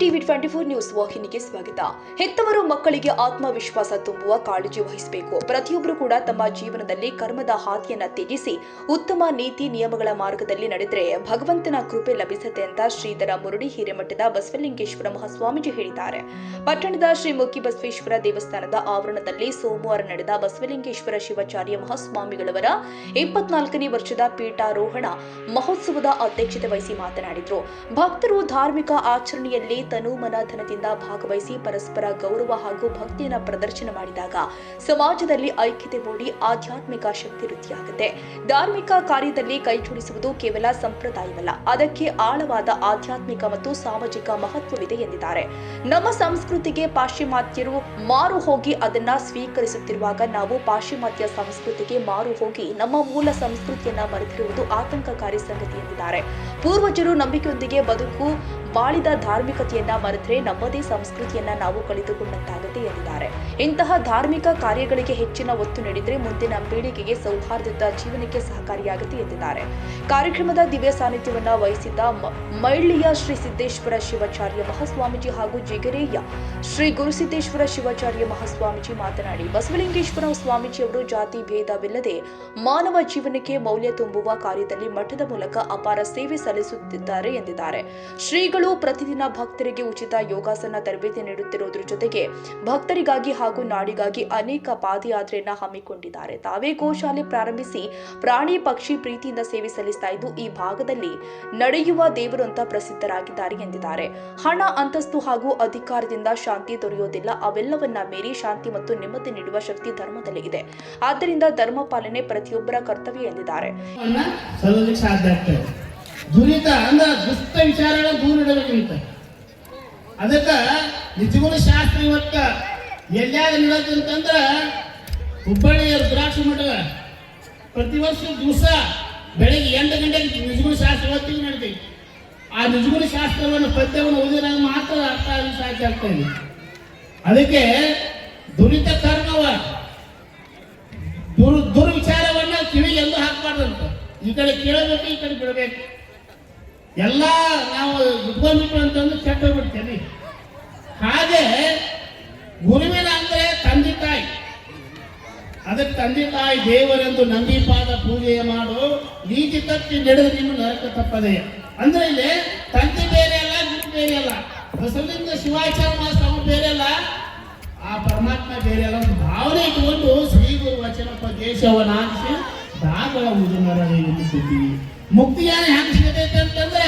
TV 24 news ವಾಹಿನಿಗೆ ಸ್ವಾಗತ. ಹೆತ್ತವರು ಮಕ್ಕಳಿಗೆ ಆತ್ಮವಿಶ್ವಾಸ ತುಂಬುವ ಕಾಳಜಿ ವಹಿಸಬೇಕು. ಪ್ರತಿಯೊಬ್ಬರು ಕೂಡ ತಮ್ಮ ಜೀವನದಲ್ಲಿ ಕರ್ಮದ ಹಾದಿಯನ್ನ ತ್ಯಜಿಸಿ ಉತ್ತಮ ನೀತಿ ನಿಯಮಗಳ ಮಾರ್ಗದಲ್ಲಿ ನಡೆದರೆ ಭಗವಂತನ ಕೃಪೆ ಲಭಿಸುತ್ತೆ ಅಂತ ಶ್ರೀಧರ ಮುರುಡಿ ಹಿರೇಮಠದ ಬಸವಲಿಂಗೇಶ್ವರ ಮಹಾಸ್ವಾಮೀಜಿ ಹೇಳಿದ್ದಾರೆ. ಪಟ್ಟಣದ ಶ್ರೀ ಮುಕ್ಕಿಬಸವೇಶ್ವರ ದೇವಸ್ಥಾನದ ಆವರಣದಲ್ಲಿ ಸೋಮವಾರ ನಡೆದ ಬಸವಲಿಂಗೇಶ್ವರ ಶಿವಾಚಾರ್ಯ ಮಹಾಸ್ವಾಮಿಗಳವರ 24ನೇ ವರ್ಷದ ಪೀಠಾರೋಹಣ ಮಹೋತ್ಸವದ ಅಧ್ಯಕ್ಷತೆ ವಹಿಸಿ ಮಾತನಾಡಿದರು. ಭಕ್ತರು ಧಾರ್ಮಿಕ ಆಚರಣೆಯಲ್ಲಿ ತನು ಮನ ಧನದಿಂದ ಭಾಗವಹಿಸಿ ಪರಸ್ಪರ ಗೌರವ ಹಾಗೂ ಭಕ್ತಿಯನ್ನು ಪ್ರದರ್ಶನ ಮಾಡಿದಾಗ ಸಮಾಜದಲ್ಲಿ ಐಕ್ಯತೆ ಮೂಡಿ ಆಧ್ಯಾತ್ಮಿಕ ಶಕ್ತಿ ವೃದ್ಧಿಯಾಗುತ್ತೆ. ಧಾರ್ಮಿಕ ಕಾರ್ಯದಲ್ಲಿ ಕೈಜೋಡಿಸುವುದು ಕೇವಲ ಸಂಪ್ರದಾಯವಲ್ಲ, ಅದಕ್ಕೆ ಆಳವಾದ ಆಧ್ಯಾತ್ಮಿಕ ಮತ್ತು ಸಾಮಾಜಿಕ ಮಹತ್ವವಿದೆ ಎಂದಿದ್ದಾರೆ. ನಮ್ಮ ಸಂಸ್ಕೃತಿಗೆ ಪಾಶ್ಚಿಮಾತ್ಯರು ಮಾರು ಹೋಗಿ ಅದನ್ನ ಸ್ವೀಕರಿಸುತ್ತಿರುವಾಗ ನಾವು ಪಾಶ್ಚಿಮಾತ್ಯ ಸಂಸ್ಕೃತಿಗೆ ಮಾರು ಹೋಗಿ ನಮ್ಮ ಮೂಲ ಸಂಸ್ಕೃತಿಯನ್ನ ಮರೆತಿರುವುದು ಆತಂಕಕಾರಿ ಸಂಗತಿ ಎಂದಿದ್ದಾರೆ. ಪೂರ್ವಜರು ನಂಬಿಕೆಯೊಂದಿಗೆ ಬದುಕು ಬಾಳಿದ ಧಾರ್ಮಿಕತೆಯನ್ನ ಮರೆತರೆ ನಮ್ಮದೇ ಸಂಸ್ಕೃತಿಯನ್ನ ನಾವು ಕಳೆದುಕೊಂಡಂತಾಗುತ್ತೆ ಎಂದಿದ್ದಾರೆ. ಇಂತಹ ಧಾರ್ಮಿಕ ಕಾರ್ಯಗಳಿಗೆ ಹೆಚ್ಚಿನ ಒತ್ತು ನೀಡಿದರೆ ಮುಂದಿನ ಪೀಳಿಗೆಗೆ ಸೌಹಾರ್ದಯುತ ಜೀವನಕ್ಕೆ ಸಹಕಾರಿಯಾಗುತ್ತೆ ಎಂದಿದ್ದಾರೆ. ಕಾರ್ಯಕ್ರಮದ ದಿವ್ಯ ಸಾನ್ನಿಧ್ಯವನ್ನ ವಹಿಸಿದ್ದ ಮೈಳ್ಳಿಯ ಶ್ರೀ ಸಿದ್ದೇಶ್ವರ ಶಿವಾಚಾರ್ಯ ಮಹಾಸ್ವಾಮೀಜಿ ಹಾಗೂ ಜಿಗರೆಯ ಶ್ರೀ ಗುರುಸಿದ್ದೇಶ್ವರ ಶಿವಾಚಾರ್ಯ ಮಹಾಸ್ವಾಮೀಜಿ ಮಾತನಾಡಿ, ಬಸವಲಿಂಗೇಶ್ವರ ಸ್ವಾಮೀಜಿಯವರು ಜಾತಿ ಭೇದವಿಲ್ಲದೆ ಮಾನವ ಜೀವನಕ್ಕೆ ಮೌಲ್ಯ ತುಂಬುವ ಕಾರ್ಯದಲ್ಲಿ ಮಠದ ಮೂಲಕ ಅಪಾರ ಸೇವೆ ಸಲ್ಲಿಸುತ್ತಿದ್ದಾರೆ ಎಂದಿದ್ದಾರೆ. ಶ್ರೀಗಳು ಪ್ರತಿದಿನ ಭಕ್ತರಿಗೆ ಉಚಿತ ಯೋಗಾಸನ ತರಬೇತಿ ನೀಡುತ್ತಿರುವುದರ ಜೊತೆಗೆ ಭಕ್ತರಿಗಾಗಿ ಹಾಗೂ ನಾಡಿಗಾಗಿ ಅನೇಕ ಪಾದಯಾತ್ರೆಯನ್ನ ಹಮ್ಮಿಕೊಂಡಿದ್ದಾರೆ. ತಾವೇ ಗೋಶಾಲೆ ಪ್ರಾರಂಭಿಸಿ ಪ್ರಾಣಿ ಪಕ್ಷಿ ಪ್ರೀತಿಯಿಂದ ಸೇವೆ ಸಲ್ಲಿಸ್ತಾ ಇದ್ದು ಈ ಭಾಗದಲ್ಲಿ ನಡೆಯುವ ದೇವರು ಅಂತ ಪ್ರಸಿದ್ಧರಾಗಿದ್ದಾರೆ ಎಂದಿದ್ದಾರೆ. ಹಣ, ಅಂತಸ್ತು ಹಾಗೂ ಅಧಿಕಾರದಿಂದ ಶಾಂತಿ ದೊರೆಯೋದಿಲ್ಲ. ಅವೆಲ್ಲವನ್ನ ಮೀರಿ ಶಾಂತಿ ಮತ್ತು ನೆಮ್ಮದಿ ನೀಡುವ ಶಕ್ತಿ ಧರ್ಮದಲ್ಲಿ ಇದೆ. ಆದ್ದರಿಂದ ಧರ್ಮ ಪಾಲನೆ ಪ್ರತಿಯೊಬ್ಬರ ಕರ್ತವ್ಯ ಎಂದಿದ್ದಾರೆ. ದುರಿತ ಅಂದ್ರೆ ದುಷ್ಟ ವಿಚಾರಗಳ ದೂರ ಇಡಬೇಕಂತ ಅದಕ್ಕೆ ನಿಜಗುಣ ಶಾಸ್ತ್ರ ಇವತ್ತ ಎಲ್ಲಾಗ ನಡತ್ತಂತಂದ್ರ ಹುಬ್ಬಳ್ಳಿಯ ರುದ್ರಾಕ್ಷಿ ಮಠ ಪ್ರತಿ ವರ್ಷ ದಿವಸ ಬೆಳಗ್ಗೆ 8 ಗಂಟೆಗೆ ನಿಜಗುಣ ಶಾಸ್ತ್ರ ಇವತ್ತಿಗೆ ನಡೀತೈತಿ. ಆ ನಿಜಗುಣ ಶಾಸ್ತ್ರವನ್ನು ಪದ್ಯವನ್ನು ಓದಿದಾಗ ಮಾತ್ರ ಅರ್ಥ ಸಾಧ್ಯ ಆಗ್ತಾ ಇದೆ. ಅದಕ್ಕೆ ದುರಿತ ಕರ್ಮವ ದುರ್ವಿಚಾರವನ್ನ ಕಿವಿಗೆ ಎಂದು ಹಾಕಬಾರ್ದಂತ. ಈ ಕಡೆ ಕೇಳಬೇಕು, ಈ ಕಡೆ ಬಿಡಬೇಕು. ಎಲ್ಲ ನಾವು ಇಟ್ಕೊಂಡ್ಬಿಟ್ಟು ಅಂತಂದು ಕೆಟ್ಟ ಹೋಗ್ಬಿಡ್ತೇವೆ. ಹಾಗೆ ಗುರುವಿನ ಅಂದ್ರೆ ತಂದೆ ತಾಯಿ. ಅದಕ್ಕೆ ತಂದೆ ತಾಯಿ ದೇವರೆಂದು ನಂಬಿ ಪಾದ ಪೂಜೆ ಮಾಡು, ನೀತಿ ತಪ್ಪಿ ನಡೆದು ನೀನು ನರಕ ತಪ್ಪದೆ. ಅಂದ್ರೆ ಇಲ್ಲಿ ತಂದೆ ಬೇರೆ ಅಲ್ಲ, ಗುರು ಬೇರೆ ಅಲ್ಲ, ಬಸವಲಿಂಗ ಶಿವಾಚಾರ್ಯ ಸ್ವಾಮಿ ಬೇರೆ ಅಲ್ಲ, ಆ ಪರಮಾತ್ಮ ಬೇರೆ ಅಲ್ಲ ಒಂದು ಭಾವನೆ ಇಟ್ಟುಕೊಂಡು ಶ್ರೀ ಗುರು ವಚನೋಪದೇಶವನ್ನು ಆರಿಸಿ ದಾಗಳ ಮುಜುಮರಸುತ್ತಿ ಮುಕ್ತಿಯಾನ ಹೆಂಗೆ ಸಿಗತೈತೆ ಅಂತಂದ್ರೆ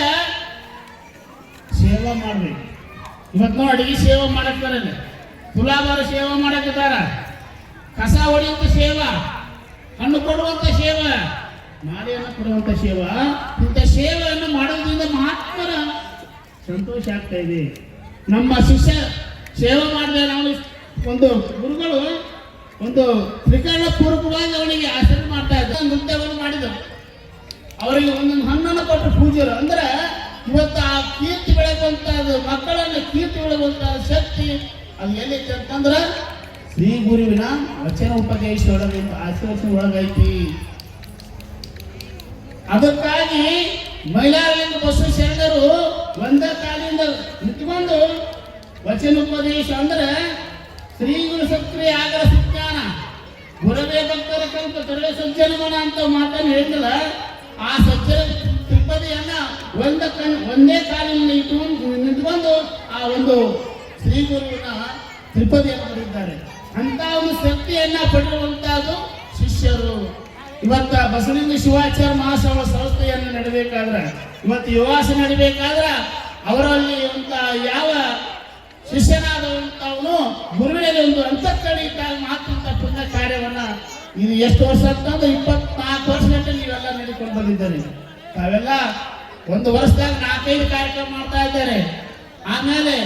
ಸೇವಾ ಮಾಡ್ಬೇಕು. ಇವತ್ತು ನಾವು ಅಡಿಗೆ ಸೇವಾ ಮಾಡಕ್ತಾರ, ತುಲಾಭಾರ ಸೇವಾ ಮಾಡಕ್ತಾರ, ಕಸ ಹೊಡೆಯುವಂತ ಸೇವಾ, ಹಣ್ಣು ಕೊಡುವಂತ ಸೇವಾ, ಮಾಲೆಯನ್ನು ಕೊಡುವಂತ ಸೇವಾ. ಇಂಥ ಸೇವೆಯನ್ನು ಮಾಡೋದ್ರಿಂದ ಮಹಾತ್ಮರ ಸಂತೋಷ ಆಗ್ತಾ ಇದೆ. ನಮ್ಮ ಶಿಷ್ಯ ಸೇವೆ ಮಾಡಿದ್ರೆ ನಾವು ಒಂದು ಗುರುಗಳು ಒಂದು ತ್ರಿಕರಣ ಪೂರ್ವಕವಾಗಿ ಅವನಿಗೆ ಆಚರಣೆ ಮಾಡ್ತಾ ಇದ್ದ ನೃತ್ಯವನ್ನು ಮಾಡಿದರು. ಅವರಿಗೆ ಒಂದೊಂದು ಹಣ್ಣನ್ನು ಕೊಟ್ಟು ಪೂಜೆರು ಅಂದ್ರೆ ಇವತ್ತು ಆ ಕೀರ್ತಿ ಬೆಳೆಯುವಂತಹದ್ದು, ಮಕ್ಕಳನ್ನು ಕೀರ್ತಿ ಬೆಳೆಯುವಂತಹ ಶಕ್ತಿ ಅದು ಎಲ್ಲೈತಿ ಅಂತಂದ್ರೆ ಶ್ರೀ ಗುರುವಿನ ವಚನ ಉಪದೇಶ ಆಶೀರ್ವಚನ ಒಳಗೈತಿ. ಅದಕ್ಕಾಗಿ ಮೈಲಾರಲಿಂಗ ಬಸವ ಶರಣರು ಒಂದ ಕಾಲಿಂದ ನಿಂತ್ಕೊಂಡು ವಚನೋಪದೇಶ ಅಂದ್ರೆ ಶ್ರೀ ಗುರು ಸಕ್ರಿಯ ಆಗರ ಸುಜ್ಞಾನ ಗುರವೇ ಭಕ್ತರ ಕಲ್ಪ ತೊರೆ ಸಜ್ಜನಮನ ಅಂತ ಮಾತನ್ನು ಹೇಳಿದಲ್ಲ. ಆ ಸಜ್ಜನ ತ್ರಿಪದಿಯನ್ನ ಒಂದೇ ಕಾಲಿನಲ್ಲಿ ನಿಂತ್ಕೊಂಡು ಆ ಒಂದು ಶ್ರೀ ಗುರುವಿನ ತ್ರಿಪದಿಯನ್ನು ಬರೆದಿದ್ದಾರೆ. ಅಂತ ಒಂದು ಶಕ್ತಿಯನ್ನ ಪಡೆಯುವಂತಹದ್ದು ಶಿಷ್ಯರು. ಇವತ್ತ ಬಸವಲಿಂಗ ಶಿವಾಚಾರ್ಯ ಮಹಾಸಭಾ ಸಂಸ್ಥೆಯನ್ನು ನಡೆಬೇಕಾದ್ರೆ, ಇವತ್ತು ಯೋಗಾಸನ ನಡಿಬೇಕಾದ್ರೆ ಅವರಲ್ಲಿ ಅಂತ ಯಾವ ಶಿಷ್ಯನಾದವಂತವನು ಗುರುವಿನಲ್ಲಿ ಒಂದು ಅಂತಃಕರಣ ಮಾತಂತ ಪುಣ್ಯ ಕಾರ್ಯವನ್ನ ಇದು ಎಷ್ಟು ವರ್ಷ ಅಂತಂದ್ರೆ 24 ವರ್ಷಗಂಟೆ ನೀವೆಲ್ಲ ನಡೆದುಕೊಂಡು ಬಂದಿದ್ದಾರೆ. ತಾವೆಲ್ಲ ಒಂದು ವರ್ಷದಾಗ 4-5 ಕಾರ್ಯಕ್ರಮ ಮಾಡ್ತಾ ಇದ್ದಾರೆ. ಆಮೇಲೆ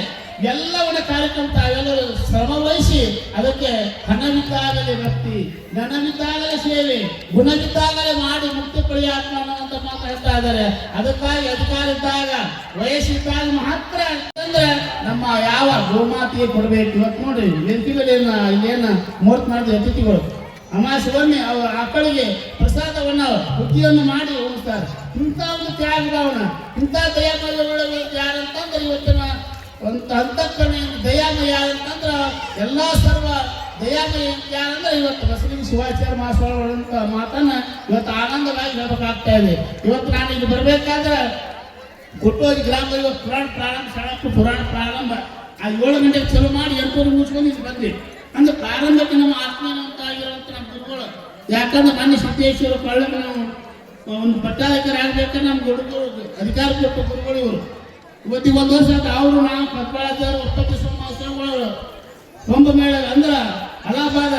ಎಲ್ಲವನ್ನ ಕಾರ್ಯಕ್ರಮ ತಾವೆಲ್ಲರೂ ಶ್ರಮ ವಹಿಸಿ ಅದಕ್ಕೆ ಹಣವಿದ್ದಾಗಲೇ ಭಕ್ತಿ, ಧನವಿದ್ದಾಗಲೇ ಸೇವೆ, ಗುಣವಿದ್ದಾಗಲೇ ಮಾಡಿ ಮುಕ್ತಿ ಪಡೆಯ ಆತ್ಮ ಅಂತ ಮಾತಾಡ್ತಾ ಇದ್ದಾರೆ. ಅದಕ್ಕಾಗಿ ಅಧಿಕಾರ ಇದ್ದಾಗ ವಯಸ್ಸಿದ್ದಾಗ ಮಾತ್ರ ಅಂತಂದ್ರೆ ನಮ್ಮ ಯಾವ ಗೋಮಾತೆಗೆ ಕೊಡಬೇಕು. ಇವತ್ತು ನೋಡಿ ಇಲ್ಲೇನ ಮುಹೂರ್ತ ಮಾಡಿದ ಅತಿಥಿಗಳು ಅಮಾವಾಸ್ಯೆಗೊಮ್ಮೆ ಆಕಳಿಗೆ ಪ್ರಸಾದವನ್ನು ಬುದ್ಧಿಯನ್ನು ಮಾಡಿ ಹೋಗ್ತಾರೆ. ಇಂಥ ಒಂದು ತ್ಯಾಗ ಭಾವನ, ಇಂಥ ದಯಾಮಯ ಯಾರಂತಂದ್ರೆ ಇವತ್ತಿನ ಒಂದು ಅಂತಃಕರಣ ದಯಾಮಯ ಅಂತಂದ್ರೆ ಎಲ್ಲ ಸರ್ವ ದಯಾಮಯ ಯಾರಂದ್ರೆ ಇವತ್ತು ಬಸವಲಿಂಗ ಶಿವಾಚಾರ್ಯ ಮಹಾಸ್ವಾಮಿಗಳಂತ ಮಾತನ್ನ ಇವತ್ತು ಆನಂದವಾಗಿ ಹೇಳ್ಬೇಕಾಗ್ತಾ ಇದೆ. ಇವತ್ತು ನಾನು ಇಲ್ಲಿ ಬರಬೇಕಾದ್ರೆ ಗುಟ್ಟೋಗಿ ಗ್ರಾಮದಲ್ಲಿ ಇವತ್ತು ಪುರಾಣ ಪ್ರಾರಂಭ ಶಾಳಕ್ಕೂ ಪುರಾಣ ಪ್ರಾರಂಭ ಆ 7 ಗಂಟೆಗೆ ಚಲೋ ಮಾಡಿ 8 ಮುಗಿಸ್ಕೊಂಡು ಇಲ್ಲಿ ಬಂದ್ವಿ. ಅಂದ್ರೆ ಪ್ರಾರಂಭಕ್ಕೆ ನಮ್ಮ ಆತ್ಮೀಯವಂತ ಆಗಿರುವಂಥ ನಮ್ಮ ಗುರುಗಳು, ಯಾಕಂದ್ರೆ ಮೊನ್ನೆ ಸಿದ್ದೇಶ್ವರ ಕೊಳ್ಳಕ್ಕೆ ನಾವು ಒಂದು ಪಟ್ಟಾಧಿಕಾರಿ ಆಗ್ಬೇಕಾದ್ರೆ ನಮ್ಮ ಗುರುಗಳು ಅಧಿಕಾರ ಕೊಟ್ಟ ಗುರುಗಳು ಇವರು. ಇವತ್ತಿಗೆ 1 ವರ್ಷ ಆಯ್ತು ಅವರು ನಾವು ಪದ್ಮರಾಜರು ಉತ್ಪತ್ತಿ ಸ್ವಾಮಿಗಳು ಕುಂಭಮೇಳ ಅಂದ್ರೆ ಅಲಹಾಬಾದ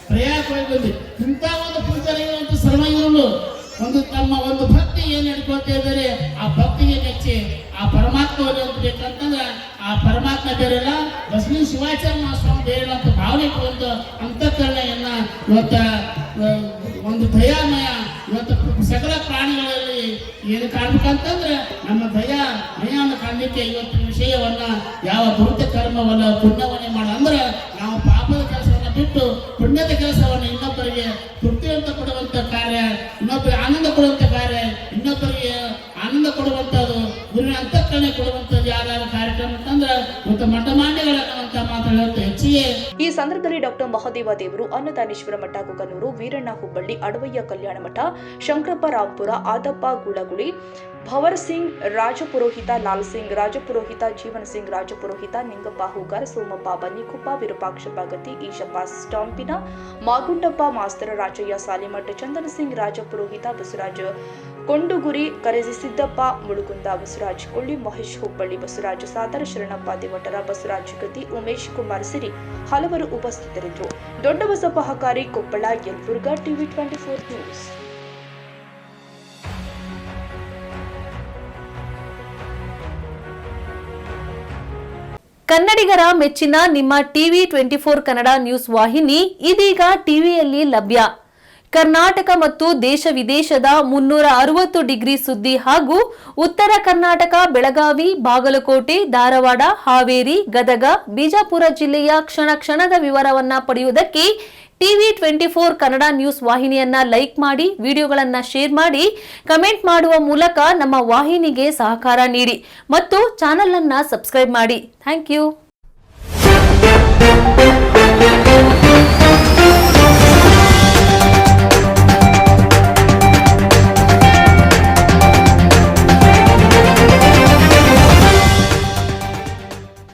ಪ್ರಯಾಗ ಹೋಗಿ ಬಂದ್ವಿ. ಇಂಥ ಒಂದು ಪೂಜಾರಿರುವಂಥ ಸರ್ವೈವರು ಒಂದು ತಮ್ಮ ಒಂದು ಭಕ್ತಿ ಏನು ಹೇಳ್ಕೊಳ್ತಾ ಇದ್ದಾರೆ, ಆ ಭಕ್ತಿಗೆ ಮೆಚ್ಚಿ ಆ ಪರಮಾತ್ಮವನ್ನು ಬೇಕಂತಂದ್ರೆ ಆ ಪರಮಾತ್ಮ ಬೇರೆಲ್ಲ ಬಸವಲಿಂಗ ಶಿವಾಚಾರ್ಯ ಮಹಾಸ್ವಾಮಿ ಬೇರೆಲ್ಲ ಅಂತ ಭಾವನೆ ಒಂದು ಅಂತಃಕರಣೆಯನ್ನ ಇವತ್ತ ಒಂದು ದಯಾಮಯ ಇವತ್ತು ಸಕಲ ಪ್ರಾಣಿಗಳಲ್ಲಿ ಏನು ಕಾಣ್ಬೇಕಂತಂದ್ರೆ ನಮ್ಮ ದಯಾಮಯವನ್ನು ಕಾಣಲಿಕ್ಕೆ ಇವತ್ತಿನ ವಿಷಯವನ್ನ ಯಾವ ದುರಿತ ಕರ್ಮವನ್ನ ಪುಣ್ಯವನ್ನೇ ಮಾಡ ಅಂದ್ರೆ ನಾವು ಪಾಪದ ಕೆಲಸವನ್ನ ಬಿಟ್ಟು ಪುಣ್ಯದ ಕೆಲಸವನ್ನು ಇನ್ನೊಬ್ಬರಿಗೆ ತೃಪ್ತಿವಂತ ಕೊಡುವಂತ ಕಾರ್ಯ, ಇನ್ನೊಬ್ಬರಿಗೆ ಆನಂದ ಕೊಡುವಂತ ಕಾರ್ಯ, ಇನ್ನೊಬ್ಬರಿಗೆ ಆನಂದ ಕೊಡುವಂಥದ್ದು ಗುರುವಿನ ಅಂತಃಕರಣೆ ಕೊಡುವಂಥದ್ದು ಯಾವ್ಯಾವ ಕಾರ್ಯಕ್ರಮ ಅಂತಂದ್ರೆ ಇವತ್ತು ಮಠಮಾನ್ಯಗಳನ್ನುವಂತ ಮಾತಾಡುವಂತ ಹೆಚ್ಚಿಗೆ. ಈ ಸಂದರ್ಭದಲ್ಲಿ ಡಾಕ್ಟರ್ ಮಹಾದೇವ ದೇವರು, ಅನ್ನದಾನೇಶ್ವರ ಮಠ ಕುಕನೂರು, ವೀರಣ್ಣ ಹುಬ್ಬಳ್ಳಿ, ಅಡವಯ್ಯ ಕಲ್ಯಾಣ ಮಠ, ಶಂಕರಪ್ಪ ರಾಂಪುರ, ಆದಪ್ಪ ಗುಳಗುಳಿ, ಭವರ್ ಸಿಂಗ್ ರಾಜಪುರೋಹಿತ, ಲಾಲ್ ಸಿಂಗ್ ರಾಜಪುರೋಹಿತ, ಜೀವನ್ ಸಿಂಗ್ ರಾಜಪುರೋಹಿತ, ನಿಂಗಪ್ಪ ಹೂಗಾರ್, ಸೋಮಪ್ಪ ಬನ್ನಿಕೊಪ್ಪ, ವಿರೂಪಾಕ್ಷಪ್ಪ ಗತಿ, ಈಶಪ್ಪ ಸ್ಟಾಂಪಿನ, ಮಾಗುಂಡಪ್ಪ ಮಾಸ್ತರ, ರಾಜಯ್ಯ ಸಾಲಿಮಠ, ಚಂದನ ಸಿಂಗ್ ರಾಜಪುರೋಹಿತ, ಬಸವರಾಜ ಕೊಂಡುಗುರಿ, ಕರೆಸಿ ಸಿದ್ದಪ್ಪ ಮುಳುಗುಂದ, ಬಸವರಾಜ್ ಕೊಳ್ಳಿ, ಮಹೇಶ್ ಹುಬ್ಬಳ್ಳಿ, ಬಸವರಾಜ ಸಾದರ, ಶರಣಪ್ಪ ದೇವಟರ, ಬಸವರಾಜ್ ಗತಿ, ಉಮೇಶ್ ಕುಮಾರ್ ಸಿರಿ ಹಲವರು ಉಪಸ್ಥಿತರಿದ್ದರು. ದೊಡ್ಡ ಬಸಪ್ಪ ಹಕಾರಿ, ಕೊಪ್ಪಳ, ಯಲಬುರ್ಗಾ, ಟಿವಿ 24 ನ್ಯೂಸ್. ಕನ್ನಡಿಗರ ಮೆಚ್ಚಿನ ನಿಮ್ಮ ಟಿವಿ 24 ಕನ್ನಡ ನ್ಯೂಸ್ ವಾಹಿನಿ ಇದೀಗ ಟಿವಿಯಲ್ಲಿ ಲಭ್ಯ. ಕರ್ನಾಟಕ ಮತ್ತು ದೇಶ ವಿದೇಶದ 360 ಡಿಗ್ರಿ ಸುದ್ದಿ ಹಾಗೂ ಉತ್ತರ ಕರ್ನಾಟಕ, ಬೆಳಗಾವಿ, ಬಾಗಲಕೋಟೆ, ಧಾರವಾಡ, ಹಾವೇರಿ, ಗದಗ, ಬಿಜಾಪುರ ಜಿಲ್ಲೆಯ ಕ್ಷಣ ಕ್ಷಣದ ವಿವರವನ್ನ ಪಡೆಯುವುದಕ್ಕೆ ಟಿವಿ 24 ಕನ್ನಡ ನ್ಯೂಸ್ ವಾಹಿನಿಯನ್ನ ಲೈಕ್ ಮಾಡಿ, ವಿಡಿಯೋಗಳನ್ನ ಶೇರ್ ಮಾಡಿ, ಕಮೆಂಟ್ ಮಾಡುವ ಮೂಲಕ ನಮ್ಮ ವಾಹಿನಿಗೆ ಸಹಕಾರ ನೀಡಿ ಮತ್ತು ಚಾನೆಲ್ ಅನ್ನ ಸಬ್ಸ್ಕ್ರೈಬ್ ಮಾಡಿ. Thank you.